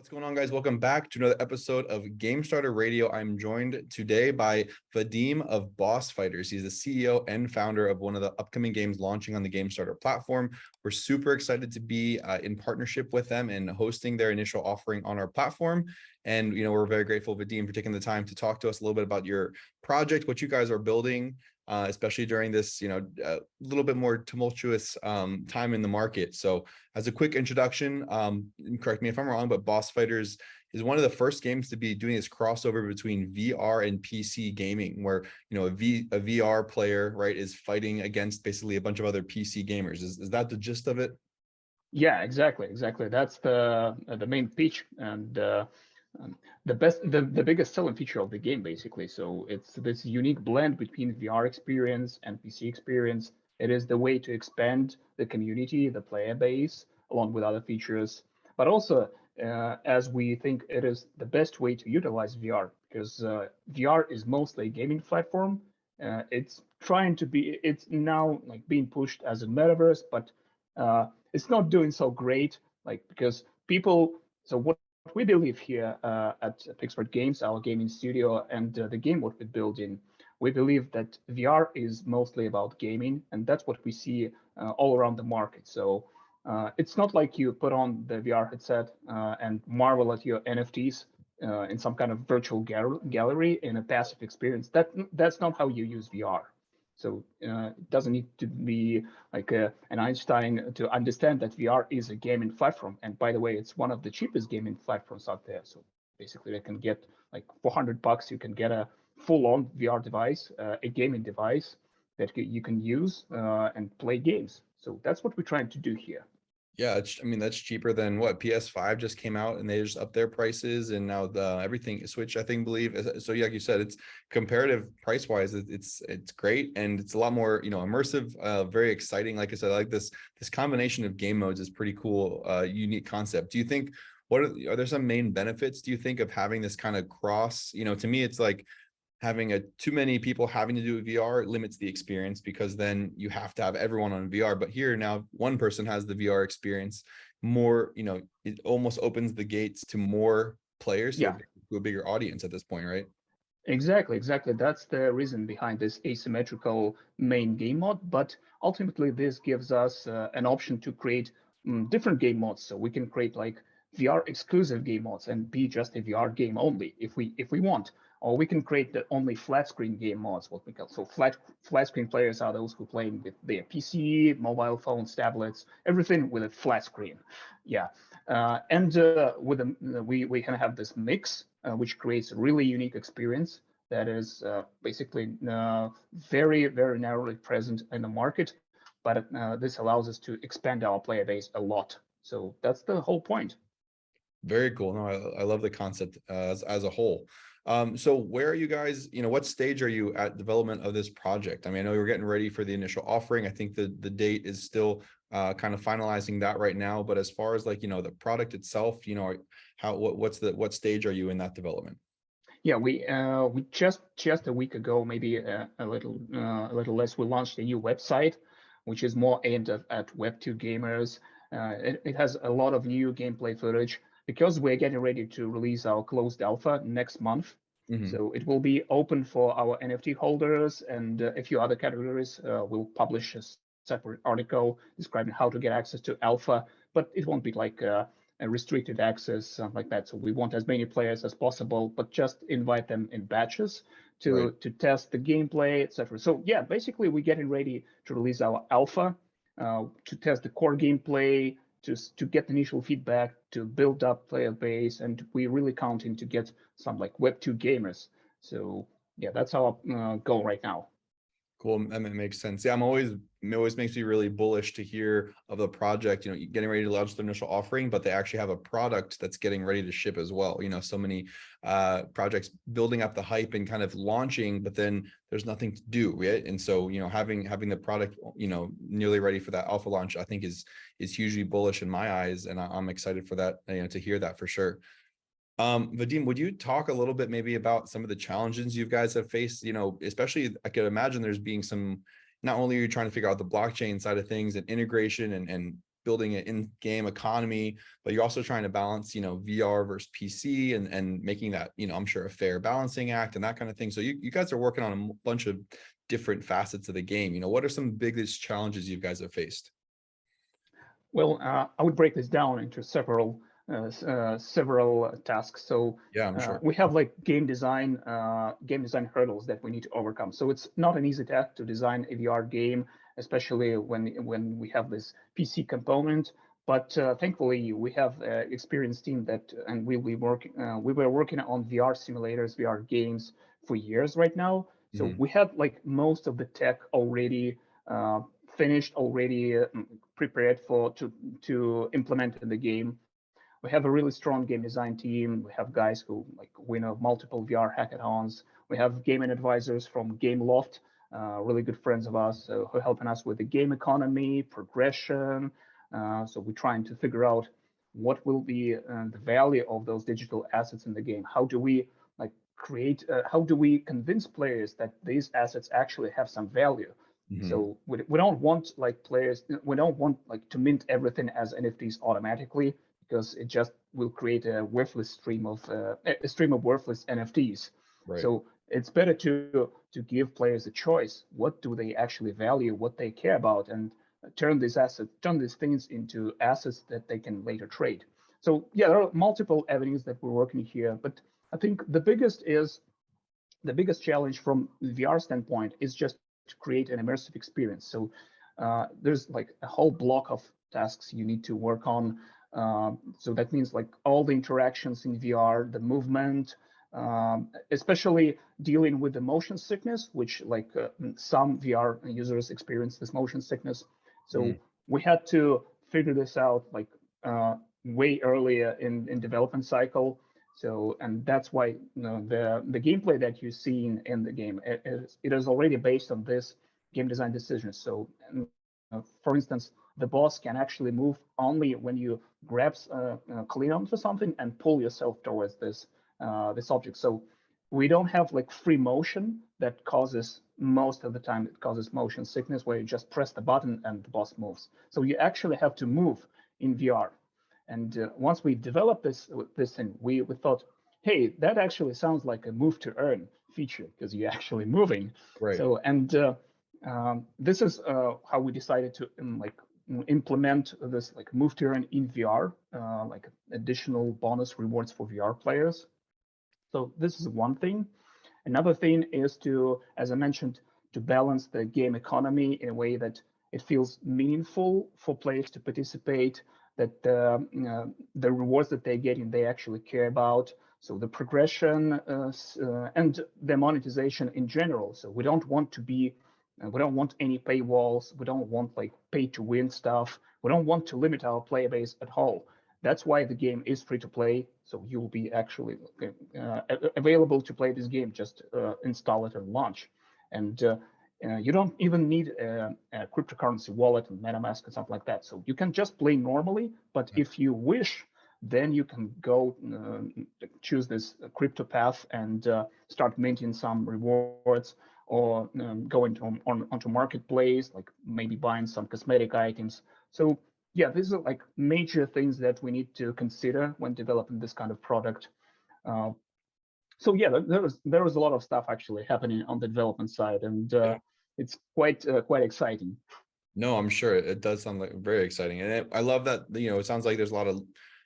What's going on, guys? Welcome back to another episode of Game Starter Radio. I'm joined today by Vadim of Boss Fighters. He's the CEO and founder of one of the upcoming games launching on the Game Starter platform. We're super excited to be in partnership with them and hosting their initial offering on our platform. And, we're very grateful, Vadim, for taking the time to talk to us a little bit about your project, what you guys are building, especially during this, a little bit more tumultuous time in the market. So as a quick introduction, correct me if I'm wrong, but Boss Fighters is one of the first games to be doing this crossover between VR and PC gaming, where a VR player, right, is fighting against basically a bunch of other PC gamers. Is that the gist of it? Yeah, exactly. That's the main pitch and the biggest selling feature of the game, basically. So it's this unique blend between VR experience and PC experience. It is the way to expand the community, the player base, along with other features, but also as we think it is the best way to utilize VR, because VR is mostly a gaming platform. It's now like being pushed as a metaverse, but it's not doing so great, like because people. So what we believe here at Pixpert Games, our gaming studio, and the game what we build in, we believe that VR is mostly about gaming, and that's what we see all around the market. So it's not like you put on the VR headset and marvel at your NFTs in some kind of virtual gallery in a passive experience. That's not how you use VR. So it doesn't need to be like an Einstein to understand that VR is a gaming platform. And by the way, it's one of the cheapest gaming platforms out there. So basically, they can get like $400. You can get a full-on VR device, a gaming device that you can use and play games. So that's what we're trying to do here. Yeah, that's cheaper than what PS5 just came out and they just upped their prices, and now everything Switch, I think, believe. So yeah, like you said, it's comparative price wise, it's great, and it's a lot more immersive, very exciting. Like I said, I like this combination of game modes is pretty cool, unique concept. Do you think are there some main benefits, do you think, of having this kind of cross? To me, it's like having too many people having to do VR limits the experience, because then you have to have everyone on VR. But here now, one person has the VR experience more, it almost opens the gates to more players, Yeah. to a bigger audience at this point, right? Exactly. That's the reason behind this asymmetrical main game mode. But ultimately, this gives us an option to create different game modes. So we can create like VR exclusive game modes and be just a VR game only if we want. Or we can create the only flat screen game modes, what we call. So flat screen players are those who play with their PC, mobile phones, tablets, everything with a flat screen. Yeah, and we can have this mix, which creates a really unique experience that is basically very narrowly present in the market, but this allows us to expand our player base a lot. So that's the whole point. Very cool. No, I love the concept as a whole. So where are you guys, what stage are you at development of this project? I mean, I know you're getting ready for the initial offering. I think the date is still kind of finalizing that right now. But as far as like, the product itself, what stage are you in that development? Yeah, we just a week ago, maybe a little less, we launched a new website, which is more aimed at Web2 gamers. It has a lot of new gameplay footage because we're getting ready to release our closed alpha next month. Mhm. So it will be open for our NFT holders and a few other categories. We'll publish a separate article describing how to get access to alpha, but it won't be like a restricted access, something like that. So we want as many players as possible, but just invite them in batches Right. to test the gameplay, etc. So yeah, basically we're getting ready to release our alpha to test the core gameplay, to get initial feedback, to build up player base, and we really counting to get some like Web2 gamers. So yeah, that's our goal right now. Cool. That makes sense. Yeah, it always makes me really bullish to hear of the project, getting ready to launch the initial offering, but they actually have a product that's getting ready to ship as well. So many projects building up the hype and kind of launching, but then there's nothing to do, right? And so, having the product, nearly ready for that alpha launch, I think is hugely bullish in my eyes. And I'm excited for that, to hear that for sure. Vadim, would you talk a little bit maybe about some of the challenges you guys have faced? Especially I could imagine there's being some, not only are you trying to figure out the blockchain side of things and integration and building an in-game economy, but you're also trying to balance, VR versus PC and making that, I'm sure a fair balancing act and that kind of thing. So you guys are working on a bunch of different facets of the game. What are some biggest challenges you guys have faced? Well, I would break this down into several tasks. So Yeah, I'm sure. we have like game design hurdles that we need to overcome. So it's not an easy task to design a VR game, especially when we have this PC component. But thankfully, we have an experienced team and we were working on VR simulators, VR games for years right now. So we had like most of the tech already finished, already prepared to implement in the game. We have a really strong game design team. We have guys who like win multiple VR hackathons. We have gaming advisors from Gameloft, really good friends of us, who are helping us with the game economy, progression. So we're trying to figure out what will be the value of those digital assets in the game. How do we like create? How do we convince players that these assets actually have some value? So we don't want like players. We don't want like to mint everything as NFTs automatically, because it just will create a worthless stream of worthless NFTs. Right. So it's better to give players a choice. What do they actually value? What they care about, and turn these things into assets that they can later trade. So yeah, there are multiple avenues that we're working here, but I think the biggest challenge from the VR standpoint is just to create an immersive experience. So there's like a whole block of tasks you need to work on. So that means like all the interactions in VR, the movement, especially dealing with the motion sickness, which like some VR users experience this motion sickness. So we had to figure this out like way earlier in development cycle. So, and that's why the gameplay that you've seen in the game, it is already based on this game design decision. So, for instance, the boss can actually move only when you grab clean onto something and pull yourself towards this object. So we don't have like free motion that causes, most of the time it causes motion sickness, where you just press the button and the boss moves. So you actually have to move in VR. And once we developed this thing, we thought, hey, that actually sounds like a move to earn feature, because you're actually moving. Right. So, and this is how we decided to implement this like move to earn in VR, like additional bonus rewards for VR players. So this is one thing. Another thing is to, as I mentioned, to balance the game economy in a way that it feels meaningful for players to participate, that the rewards that they're getting, they actually care about. So the progression and the monetization in general. So we don't want any paywalls. We don't want like pay to win stuff. We don't want to limit our player base at all. That's why the game is free to play. So you'll be actually available to play this game. Just install it and launch. And you don't even need a cryptocurrency wallet and MetaMask and something like that. So you can just play normally, but if you wish, then you can go choose this crypto path and start minting some rewards, or go onto marketplace, like maybe buying some cosmetic items. So yeah, these are like major things that we need to consider when developing this kind of product. So yeah, there was a lot of stuff actually happening on the development side, and it's quite exciting. No, I'm sure it does sound like very exciting, and I love that. It sounds like there's a lot of,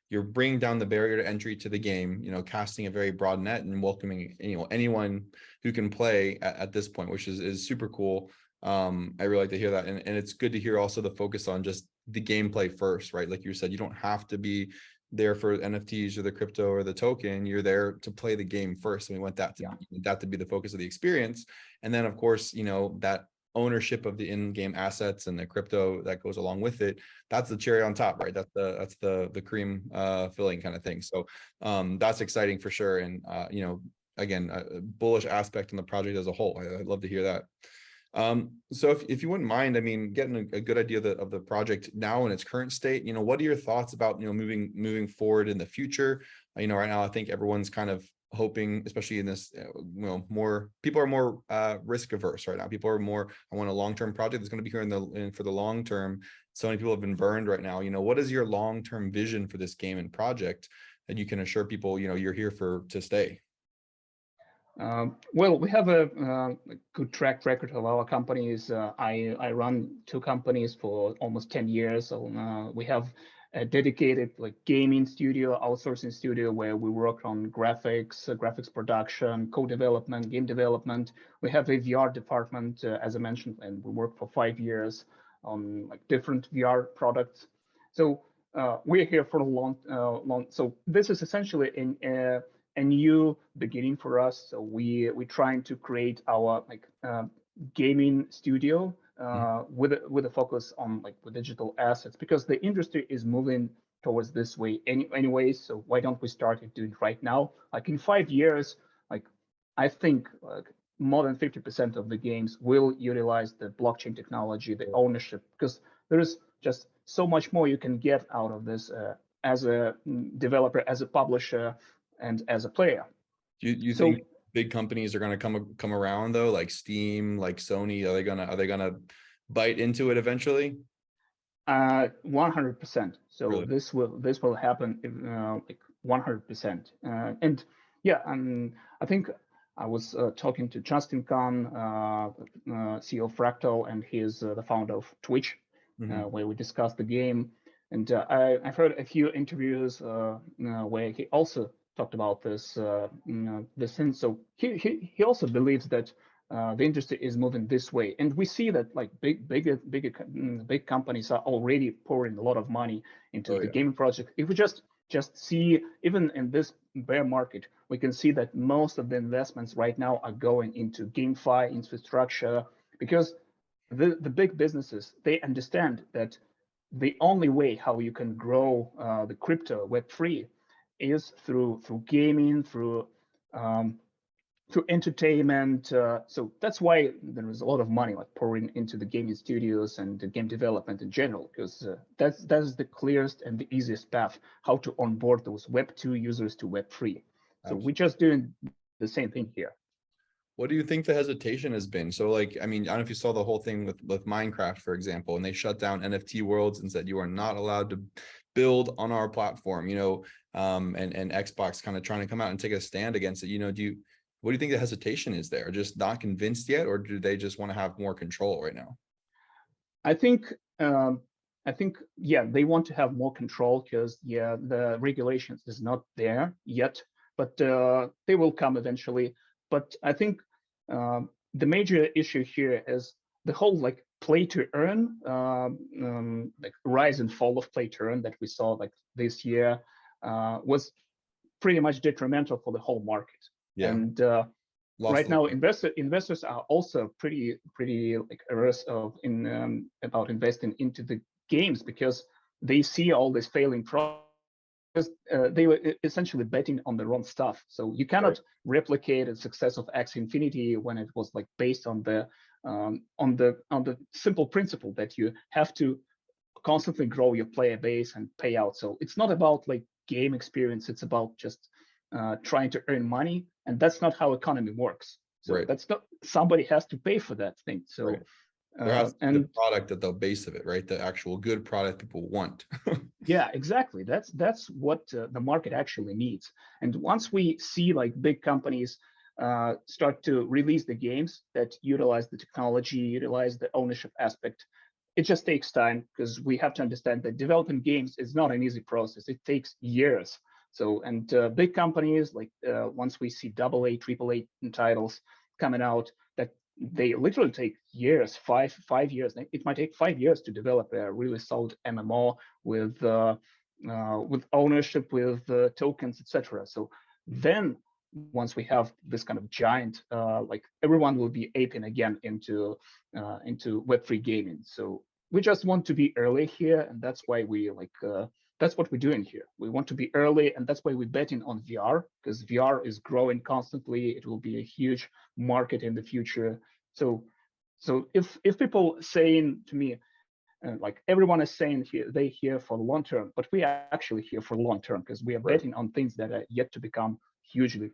you're bringing down the barrier to entry to the game. Casting a very broad net and welcoming anyone who can play at this point, which is super cool. I really like to hear that, and it's good to hear also the focus on just the gameplay first, right? Like you said, you don't have to be there for NFTs or the crypto or the token. You're there to play the game first, and we want that to be the focus of the experience. And then of course, that ownership of the in-game assets and the crypto that goes along with it, that's the cherry on top, right? That's the cream filling kind of thing. So that's exciting for sure. And again, a bullish aspect in the project as a whole. I'd love to hear that. So if you wouldn't mind, I mean, getting a good idea of the project now in its current state, what are your thoughts about, moving forward in the future? Right now, I think everyone's kind of hoping, especially in this, more people are more risk averse right now. People are more, I want a long-term project that's going to be here for the long term. So many people have been burned right now. What is your long-term vision for this game and project that you can assure people, you're here to stay? Well, we have a good track record of our companies. I run two companies for almost 10 years. So we have a dedicated gaming studio, outsourcing studio where we work on graphics, graphics production, co-development, game development. We have a VR department, as I mentioned, and we work for 5 years on different VR products. So we're here for a long. So this is essentially a new beginning for us. So we're trying to create our gaming studio with a focus on the digital assets, because the industry is moving towards this way anyways. So why don't we start doing it right now? In 5 years, I think more than 50% of the games will utilize the blockchain technology, the ownership, because there is just so much more you can get out of this as a developer, as a publisher, and as a player. Do you think big companies are going to come around though, like Steam, like Sony? Are they gonna bite into it eventually? 100%. So Really? this will happen 100%. And yeah, I think I was talking to Justin Kan, CEO of Fractal, and he is the founder of Twitch, where we discussed the game. And I've heard a few interviews where he also talked about this this thing. So he also believes that the industry is moving this way, and we see that big companies are already pouring a lot of money into the gaming project. If we just see, even in this bear market, we can see that most of the investments right now are going into GameFi infrastructure, because the big businesses, they understand that the only way how you can grow the crypto Web3 is through gaming, through entertainment. So that's why there is a lot of money pouring into the gaming studios and the game development in general, because that's the clearest and the easiest path how to onboard those Web2 users to Web3. So we're just doing the same thing here. What do you think the hesitation has been? So I don't know if you saw the whole thing with Minecraft, for example, and they shut down NFT worlds and said you are not allowed to build on our platform, and Xbox kind of trying to come out and take a stand against it. What do you think the hesitation is there? Just not convinced yet, or do they just want to have more control right now? I think they want to have more control, because the regulations is not there yet, but they will come eventually. But I think the major issue here is the whole play to earn, rise and fall of play to earn that we saw this year was pretty much detrimental for the whole market. Yeah. And right now, investors are also pretty averse about investing into the games, because they see all this failing products. They were essentially betting on the wrong stuff. So you cannot replicate the success of Axie Infinity when it was based on the simple principle that you have to constantly grow your player base and pay out. So it's not about game experience. It's about just trying to earn money, and that's not how economy works. So that's not, somebody has to pay for that thing. So there has to be the product at the base of it, right? The actual good product people want. Yeah, exactly. That's what the market actually needs. And once we see big companies start to release the games that utilize the technology, utilize the ownership aspect, it just takes time, because we have to understand that developing games is not an easy process. It takes years. So, and big companies once we see AA, AAA titles coming out, that they literally take years, five years. It might take 5 years to develop a really solid MMO with ownership, with tokens, etc. So then, once we have this kind of giant, everyone will be aping again into Web3 gaming. So we just want to be early here, and that's why we that's what we're doing here. We want to be early, and that's why we're betting on VR, because VR is growing constantly. It will be a huge market in the future. So if people saying to me, everyone is saying here, they here for the long term, but we are actually here for the long term, because we are betting on things that are yet to become hugely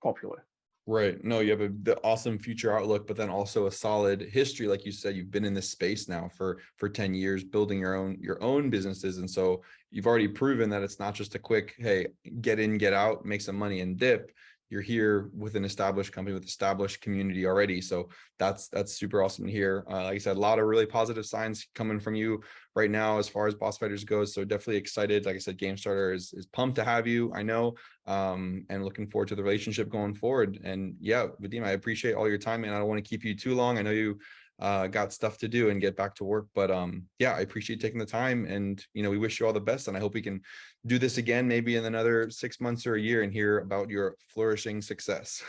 popular. Right. No, you have the awesome future outlook, but then also a solid history. Like you said, you've been in this space now for 10 years, building your own businesses. And so you've already proven that it's not just a quick, hey, get in, get out, make some money and dip. You're here with an established company with established community already. So that's super awesome to hear. Like I said, a lot of really positive signs coming from you right now as far as Boss Fighters goes. So definitely excited. Like I said, GameStarter is pumped to have you. I know. And looking forward to the relationship going forward. And yeah, Vadim, I appreciate all your time, and I don't want to keep you too long. I know you got stuff to do and get back to work, but yeah, I appreciate taking the time, and we wish you all the best, and I hope we can do this again maybe in another 6 months or a year and hear about your flourishing success.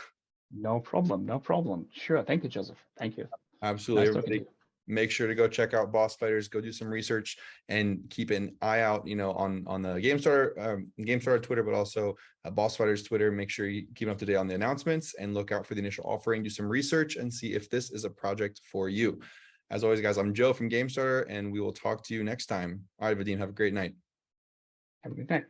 No problem. No problem. Sure. Thank you, Joseph. Thank you. Absolutely. Nice talking to Everybody, you. make sure to go check out Boss Fighters, go do some research, and keep an eye out, on the GameStarter Twitter, but also Boss Fighters Twitter. Make sure you keep up to date on the announcements and look out for the initial offering. Do some research and see if this is a project for you. As always, guys, I'm Joe from GameStarter, and we will talk to you next time. All right, Vadim, have a great night. Have a good night.